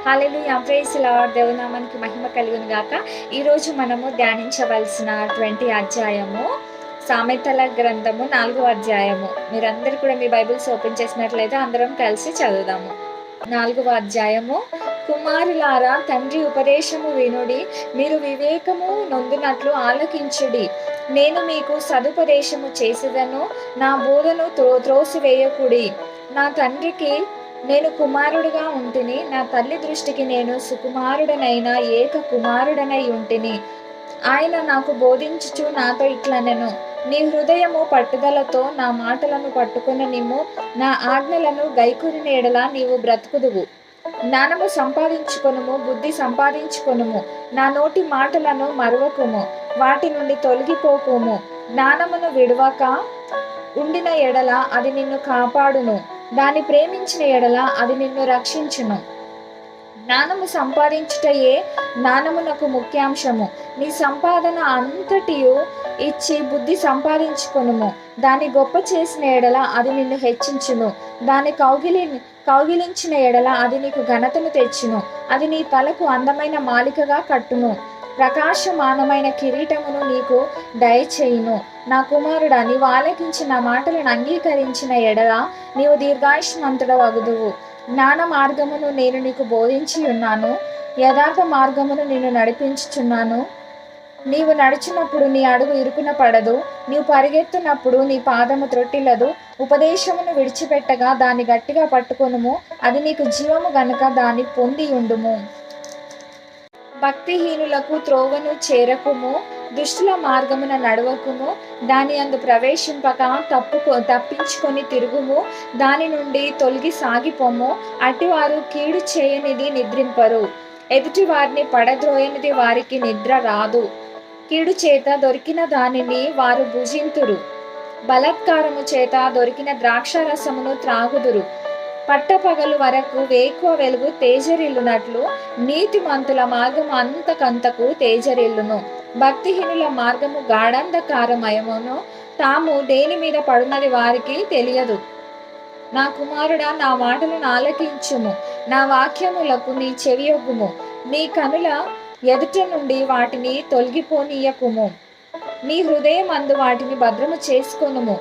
హల్లెలూయా, praise lord. దేవుని నామానికి మహిమ కలుగును గాక. ఈరోజు మనము ధ్యానించవలసినటువంటి అధ్యాయము సామెతల గ్రంథము 4వ అధ్యాయము. మీరందరూ కూడా మీ బైబిల్స్ ఓపెన్ చేసినట్లయితే అందరం కలిసి చదువుదాము. 4వ అధ్యాయము. కుమారులారా, తండ్రి ఉపదేశము వినుడి, మీరు వివేకము నొందినట్లు ఆలకించుడి. నేను మీకు సదుపదేశము చేసేదను, నా బోధను త్రోసివేయకుడి. నా తండ్రికి నేను కుమారుడుగా ఉంటిని, నా తల్లి దృష్టికి నేను సుకుమారుడనైన ఏక కుమారుడనై ఉంటిని. ఆయన నాకు బోధించుచు నాతో ఇట్లనెను, నీ హృదయము పట్టుదలతో నా మాటలను పట్టుకున్న నిమ్ము, నా ఆజ్ఞలను గైకొనిన ఎడల నీవు బ్రతుకుదువు. జ్ఞానము సంపాదించుకొనుము, బుద్ధి సంపాదించుకొనుము. నా నోటి మాటలను మరువకుము, వాటి నుండి తొలగిపోకుము. జ్ఞానమును విడువక ఉండిన ఎడల అది నిన్ను కాపాడును, దాన్ని ప్రేమించిన ఎడల అది నిన్ను రక్షించును. జ్ఞానము సంపాదించుటయే జ్ఞానమునకు ముఖ్యాంశము. నీ సంపాదన అంతటియు ఇచ్చి బుద్ధి సంపాదించుకొనుము. దాన్ని గొప్ప చేసిన ఎడల అది నిన్ను హెచ్చించును, దాన్ని కౌగిలించిన ఎడల అది నీకు ఘనతను తెచ్చును. అది నీ తలకు అందమైన మాలికగా కట్టును, ప్రకాశమానమైన కిరీటమును నీకు దయచేయును. నా కుమారుడా, నీవు ఆలకించి నా మాటలను అంగీకరించిన ఎడల నీవు దీర్ఘాయుష్మంతుడవగుదువు. జ్ఞాన మార్గమును నేను నీకు బోధించి ఉన్నాను, యథార్థ మార్గమును నేను నడిపించుచున్నాను. నీవు నడిచినప్పుడు నీ అడుగు ఇరుకున పడదు, నీవు పరిగెత్తునప్పుడు నీ పాదము త్రొట్టిల్లదు. ఉపదేశమును విడిచిపెట్టగా దాన్ని గట్టిగా పట్టుకొనుము, అది నీకు జీవము గనుక దాన్ని పొంది ఉండుము. భక్తిహీనులకు త్రోవను చేరకుము, దుష్టుల మార్గమున నడవకుము. దాని అందు ప్రవేశింపక తప్పించుకొని తిరుగుము, దాని నుండి తొలగి సాగిపోము. అటివారు కీడు చేయనిది నిద్రింపరు, ఎదుటి వారిని పడద్రోయనిది వారికి నిద్ర రాదు. కీడు చేత దొరికిన దానిని వారు భుజింతురు, బలాత్కారము చేత దొరికిన ద్రాక్షారసమును త్రాగుదురు. పట్టపగలు వరకు వేకువ వెలుగు తేజరిల్లునట్లు నీతిమంతుల మార్గము అంతకంతకు తేజరిల్లును. భక్తిహీనుల మార్గము గాఢంధకారమయమును, తాము దేని మీద పడున్నది వారికి తెలియదు. నా కుమారుడా, నా మాటలను ఆలకించుము, నా వాక్యములకు నీ చెవియొగ్గుము. నీ కనుల ఎదుట నుండి వాటిని తొలగిపోనీయకుము, నీ హృదయం అందు వాటిని భద్రము చేసుకొనుము.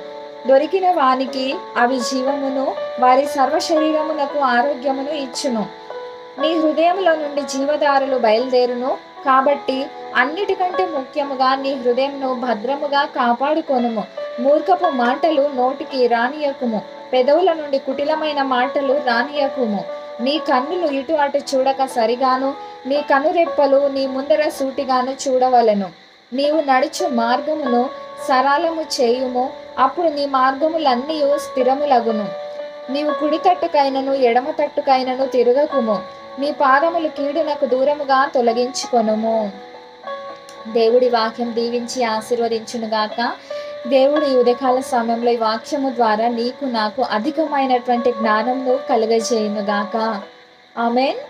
దొరికిన వానికి అవి జీవమును, వారి సర్వ శరీరమునకు ఆరోగ్యమును ఇచ్చును. నీ హృదయంలో నుండి జీవధారలు బయలుదేరును. కాబట్టి అన్నిటికంటే ముఖ్యముగా నీ హృదయంను భద్రముగా కాపాడుకొనుము. మూర్ఖపు మాటలు నోటికి రానియకుము, పెదవుల నుండి కుటిలమైన మాటలు రానియకుము. నీ కన్నులు ఇటు అటు చూడక సరిగాను, నీ కనురెప్పలు నీ ముందర సూటిగాను చూడవలెను. నీవు నడుచు మార్గమును సరళము చేయుము, అప్పుడు నీ మార్గములన్నీ స్థిరములగును. నీవు కుడి తట్టుకైనను ఎడమ తట్టుకైనను తిరగకుము, నీ పాదములు కీడునకు దూరముగా తొలగించుకొనుము. దేవుడి వాక్యం దీవించి ఆశీర్వదించునుగాక. దేవుడు ఈ ఉదయకాల సమయంలో ఈ వాక్యము ద్వారా నీకు నాకు అధికమైనటువంటి జ్ఞానంను కలుగజేయునుగాక. ఆమేన్.